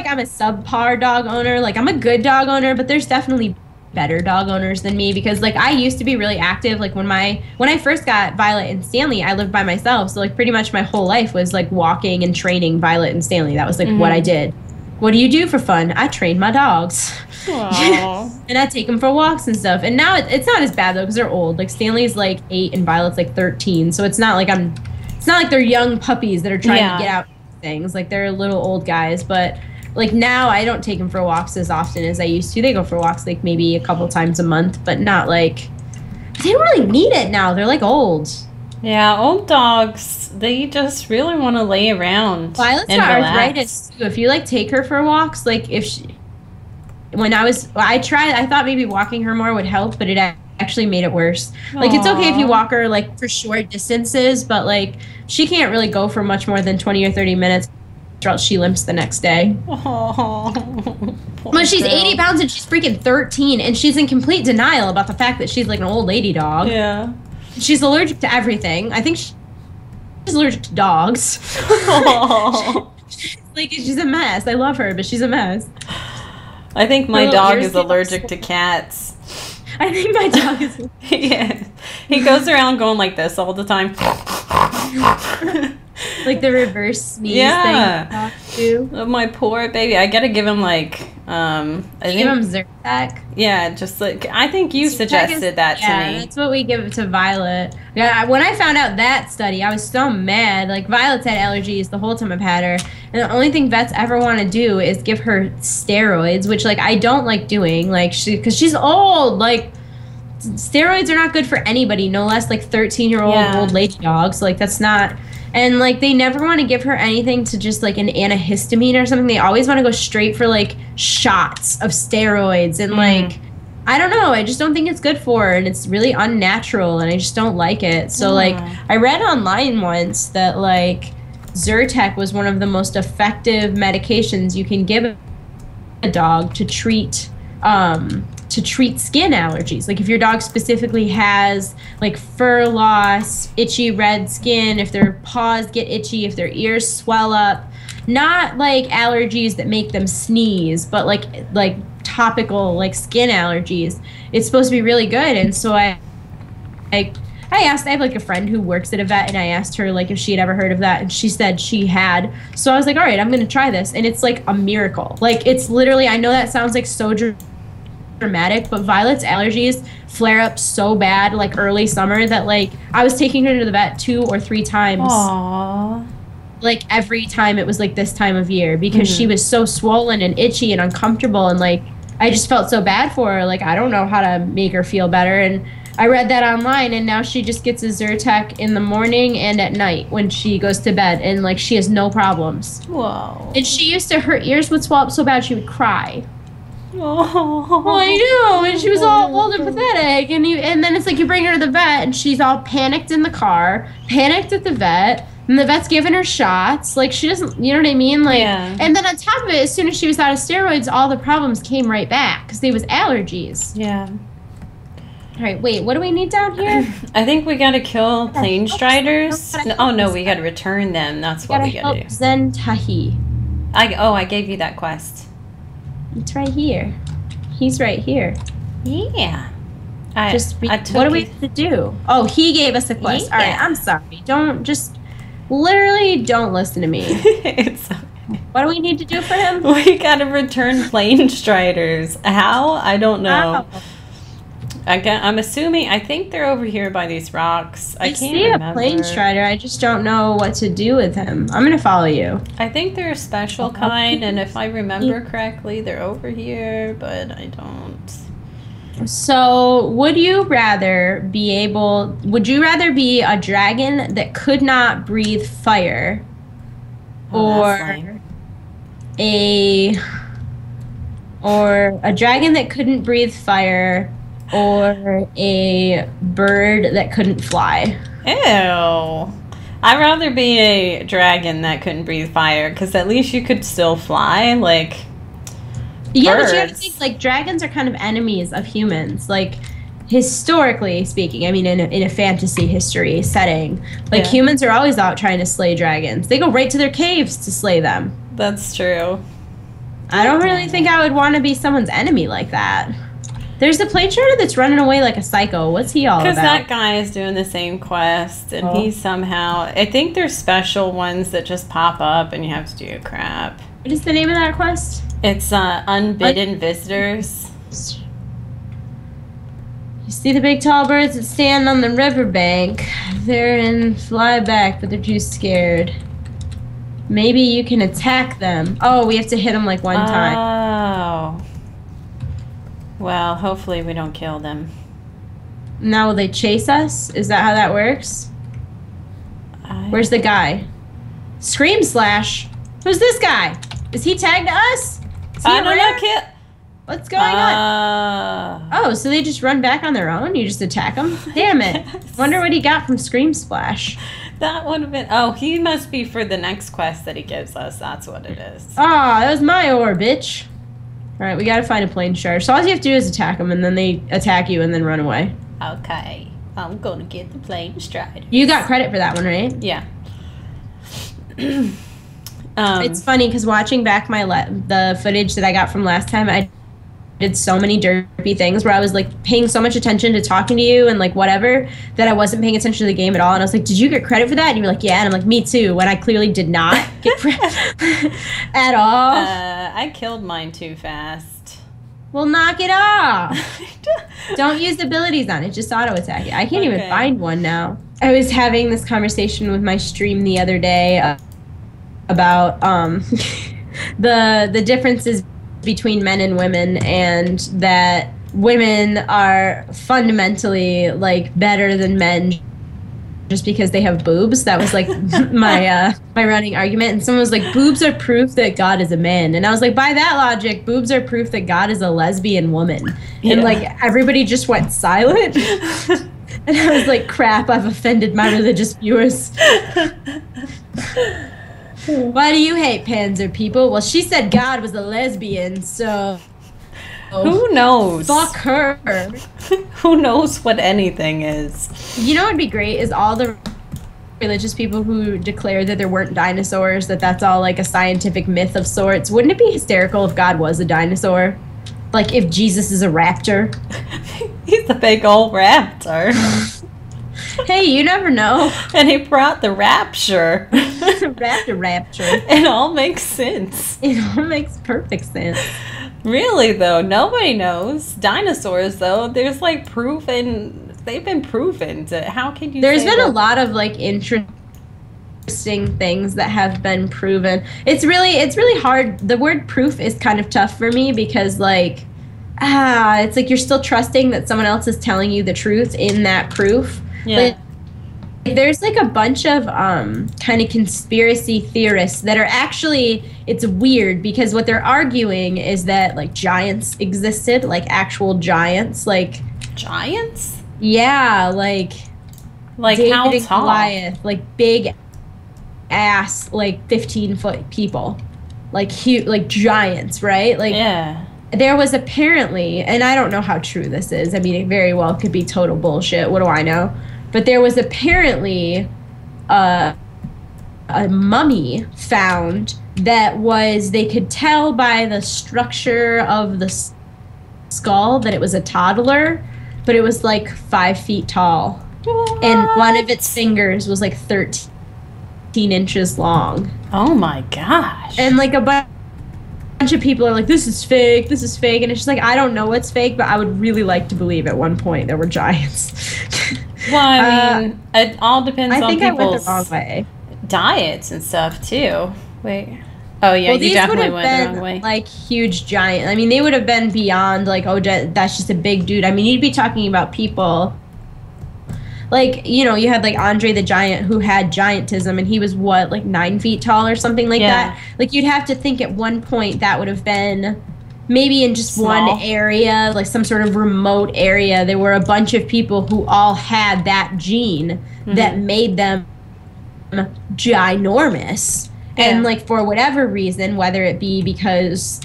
I'm a subpar dog owner. Like, I'm a good dog owner, but there's definitely better dog owners than me because like I used to be really active. Like when I first got Violet and Stanley, I lived by myself. So like pretty much my whole life was like walking and training Violet and Stanley. That was like what I did. What do you do for fun? I train my dogs. And I take them for walks and stuff. And now it's not as bad though because they're old. Like Stanley's like 8 and Violet's like 13. So it's not like they're young puppies that are trying to get out things. Like they're little old guys, but like now I don't take them for walks as often as I used to. They go for walks like maybe a couple times a month, but not like they don't really need it now. They're like old. Yeah, old dogs, they just really want to lay around. Violet's got arthritis too. If you like take her for walks, like I thought maybe walking her more would help, but it actually made it worse. Like it's okay if you walk her like for short distances, but like she can't really go for much more than 20 or 30 minutes. Or else she limps the next day. Well, she's 80 pounds and she's freaking 13, and she's in complete denial about the fact that she's like an old lady dog. Yeah. She's allergic to everything. I think she's allergic to dogs. Like, she's a mess. I love her, but she's a mess. I think my dog is allergic to cats. I think my dog is... Yeah. He goes around going like this all the time. Like the reverse sneeze thing. My poor baby. I gotta give him like give him Zyrtec. Yeah, just like I think you suggested that to me. Yeah, that's what we give to Violet. Yeah, when I found out that study, I was so mad. Like Violet's had allergies the whole time I've had her, and the only thing vets ever want to do is give her steroids, which like I don't like doing, like because she's old. Like steroids are not good for anybody, no less like 13-year-old old lady dogs. Like that's not. And, like, they never want to give her anything to just, like, an antihistamine or something. They always want to go straight for, like, shots of steroids. And, like, I don't know. I just don't think it's good for her. And it's really unnatural. And I just don't like it. So, like, I read online once that, like, Zyrtec was one of the most effective medications you can give a dog to treat skin allergies. Like if your dog specifically has like fur loss, itchy red skin, if their paws get itchy, if their ears swell up, not like allergies that make them sneeze, but like topical like skin allergies, it's supposed to be really good. And so I asked, I have like a friend who works at a vet, and I asked her like if she had ever heard of that, and she said she had. So I was like, all right, I'm gonna try this, and it's like a miracle. Like it's literally, I know that sounds like so dramatic, but Violet's allergies flare up so bad like early summer that like I was taking her to the vet 2 or 3 times. Aww. Like every time it was like this time of year because she was so swollen and itchy and uncomfortable, and like I just felt so bad for her. Like I don't know how to make her feel better, and I read that online, and now she just gets a Zyrtec in the morning and at night when she goes to bed, and like she has no problems. Whoa. And she used to, her ears would swell up so bad she would cry. Oh, I know, and she was all old and pathetic, and then it's like you bring her to the vet, and she's all panicked in the car, panicked at the vet, and the vet's giving her shots, like she doesn't, you know what I mean, like, and then on top of it, as soon as she was out of steroids, all the problems came right back, because they was allergies. Yeah. All right, wait, what do we need down here? I think we gotta kill plane striders. Oh no, we gotta return them, that's what we gotta do. Zen Tahi. I gave you that quest. It's right here. He's right here. Yeah. What do we have to do? Oh, he gave us a quest. Yeah. All right, I'm sorry. Literally don't listen to me. It's okay. What do we need to do for him? We gotta return plane striders. How? I don't know. How? I'm assuming, I think they're over here by these rocks. I can't remember. I see a plane strider. I just don't know what to do with him. I'm going to follow you. I think they're a special kind, and if I remember correctly, they're over here, but I don't. So, would you rather be a dragon that could not breathe fire, or a dragon that couldn't breathe fire, or a bird that couldn't fly? Ew. I'd rather be a dragon that couldn't breathe fire, because at least you could still fly, like yeah, birds. But you have to think, like, dragons are kind of enemies of humans, like, historically speaking. I mean, in a fantasy history setting, like, humans are always out trying to slay dragons. They go right to their caves to slay them. That's true. I don't really think I would want to be someone's enemy like that. There's a plane charter that's running away like a psycho. What's he all about? Because that guy is doing the same quest, and he somehow... I think there's special ones that just pop up, and you have to do crap. What is the name of that quest? It's Unbidden Visitors. You see the big tall birds that stand on the riverbank. They're in fly back, but they're too scared. Maybe you can attack them. Oh, we have to hit them like one time. Oh. Well, hopefully we don't kill them. Now will they chase us? Is that how that works? Where's the guy? Scream Slash. Who's this guy? Is he tagged to us? Is he I don't know, Kit. What's going on? Oh, so they just run back on their own? You just attack them? Damn it. Yes. Wonder what he got from Scream Splash. That would have been... Oh, he must be for the next quest that he gives us. That's what it is. Ah, that was my ore, bitch. Alright, we gotta find a plane charge. So all you have to do is attack them, and then they attack you and then run away. Okay. I'm gonna get the plane strider. You got credit for that one, right? Yeah. It's funny, because watching back the footage that I got from last time, I did so many derpy things where I was like paying so much attention to talking to you and like whatever that I wasn't paying attention to the game at all. And I was like, did you get credit for that? And you were like, yeah. And I'm like, me too, when I clearly did not get credit at all. I killed mine too fast. Well, knock it off. Don't use abilities on it. Just auto attack it. I can't even find one now. I was having this conversation with my stream the other day about the differences between men and women, and that women are fundamentally like better than men just because they have boobs. That was like my running argument. And someone was like, boobs are proof that God is a man. And I was like, by that logic, boobs are proof that God is a lesbian woman. Yeah. And like everybody just went silent. And I was like, crap, I've offended my religious viewers. Why do you hate Panzer people? Well, she said God was a lesbian, so... Who knows? Fuck her. Who knows what anything is? You know what would be great is all the religious people who declare that there weren't dinosaurs, that's all like a scientific myth of sorts. Wouldn't it be hysterical if God was a dinosaur? Like if Jesus is a raptor? He's a big old raptor. Hey, you never know. And he brought the rapture. Rapture. It all makes sense. It all makes perfect sense. Really, though, nobody knows. Dinosaurs, though, there's like proven, they've been proven. How can you There's say been that? a lot of like interesting things that have been proven. It's really hard. The word proof is kind of tough for me because like, it's like you're still trusting that someone else is telling you the truth in that proof. Yeah. But there's like a bunch of kind of conspiracy theorists that are actually, it's weird because what they're arguing is that like giants existed, like actual giants, like giants? Yeah, like David how and tall? Goliath, like big ass, like 15-foot people, like huge, like giants, right? Like yeah. There was apparently, and I don't know how true this is. I mean, it very well could be total bullshit. What do I know? But there was apparently a mummy found that they could tell by the structure of the skull that it was a toddler, but it was like 5 feet tall. What? And one of its fingers was like 13 inches long. Oh my gosh. And like a bunch of people are like, this is fake, and it's just like, I don't know what's fake, but I would really like to believe at one point there were giants. Well, I mean, it all depends on people's I went the wrong way. Diets and stuff too. Wait. Oh yeah, Well, you definitely went the wrong way. Like huge giant. I mean, they would have been beyond like, oh, that's just a big dude. I mean, you'd be talking about people like, you know, you had like Andre the Giant who had giantism, and he was what, like 9 feet tall or something like that. Like you'd have to think at one point that would have been maybe in just one area, like some sort of remote area, there were a bunch of people who all had that gene that made them ginormous. And like for whatever reason, whether it be because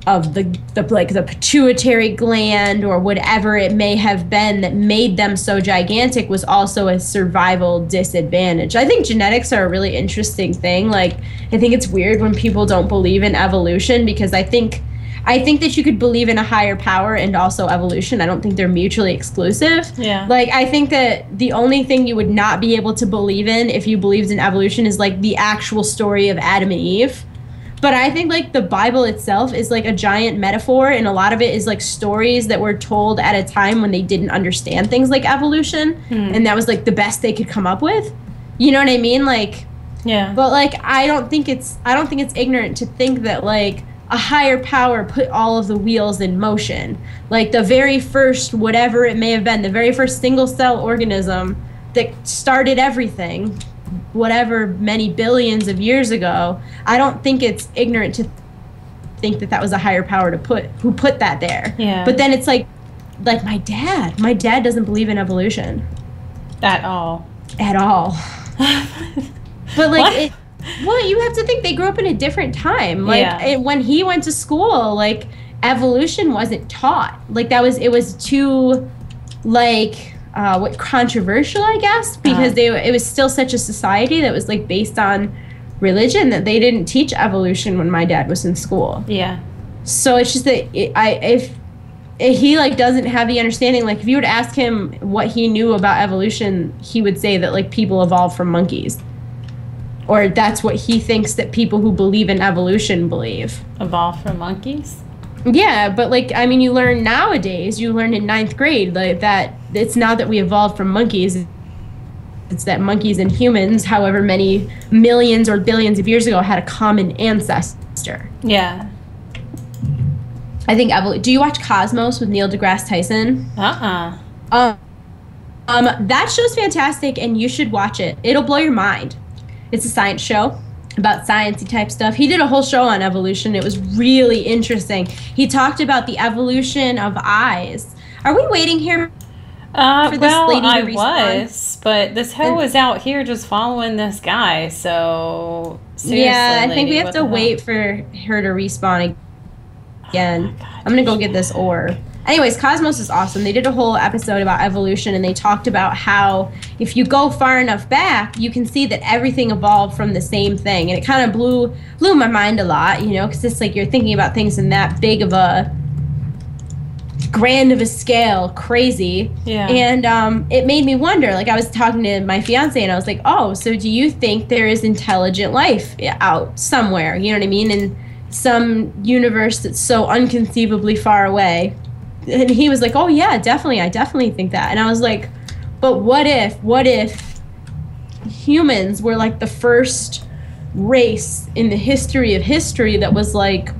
the pituitary gland or whatever it may have been that made them so gigantic was also a survival disadvantage. I think genetics are a really interesting thing. Like, I think it's weird when people don't believe in evolution, because I think that you could believe in a higher power and also evolution. I don't think they're mutually exclusive. Yeah. Like, I think that the only thing you would not be able to believe in if you believed in evolution is like the actual story of Adam and Eve. But I think like the Bible itself is like a giant metaphor, and a lot of it is like stories that were told at a time when they didn't understand things like evolution, and that was like the best they could come up with. You know what I mean? Like, yeah. But like I don't think it's ignorant to think that like a higher power put all of the wheels in motion. Like the very first, whatever it may have been, the very first single cell organism that started everything, whatever many billions of years ago, I don't think it's ignorant to think that that was a higher power who put that there. Yeah. But then it's like my dad doesn't believe in evolution at all. But like well, you have to think they grew up in a different time. Like when he went to school, like evolution wasn't taught. Like it was too like controversial, I guess, because it was still such a society that was like based on religion that they didn't teach evolution when my dad was in school. Yeah. So it's just that if he like doesn't have the understanding, like if you were to ask him what he knew about evolution, he would say that like people evolved from monkeys, or that's what he thinks that people who believe in evolution believe. Evolved from monkeys? Yeah, but like, I mean, you learn nowadays, you learn in 9th grade, like that it's not that we evolved from monkeys, it's that monkeys and humans, however many millions or billions of years ago, had a common ancestor. Yeah. I think do you watch Cosmos with Neil deGrasse Tyson? That show's fantastic, and you should watch it. It'll blow your mind. It's a science show about sciencey type stuff. He did a whole show on evolution. It was really interesting. He talked about the evolution of eyes. Are we waiting here for this lady to respond? I was, but this hoe was out here just following this guy, so seriously, yeah, I think lady, we have to wait for her to respawn again. Oh God, I'm gonna go get this ore. Anyways, Cosmos is awesome. They did a whole episode about evolution, and they talked about how if you go far enough back, you can see that everything evolved from the same thing. And it kind of blew my mind a lot, you know, because it's like you're thinking about things in that big of a grand of a scale, crazy. Yeah. And it made me wonder, like I was talking to my fiance, and I was like, oh, so do you think there is intelligent life out somewhere? You know what I mean? In some universe that's so unconceivably far away. And he was like, oh yeah, definitely, I definitely think that. And I was like, but what if humans were like the first race in the history of history that was like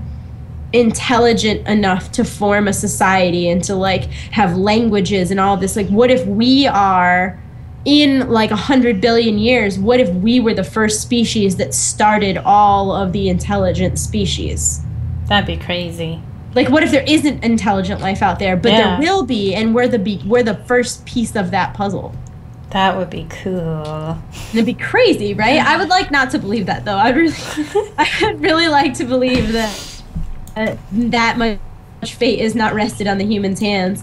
intelligent enough to form a society and to like have languages and all this? Like, what if we are in like 100 billion years, what if we were the first species that started all of the intelligent species? That'd be crazy. Like, what if there isn't intelligent life out there, but there will be, and we're the first piece of that puzzle? That would be cool. It'd be crazy, right? I would like not to believe that, though. I'd really like to believe that that much fate is not rested on the humans' hands.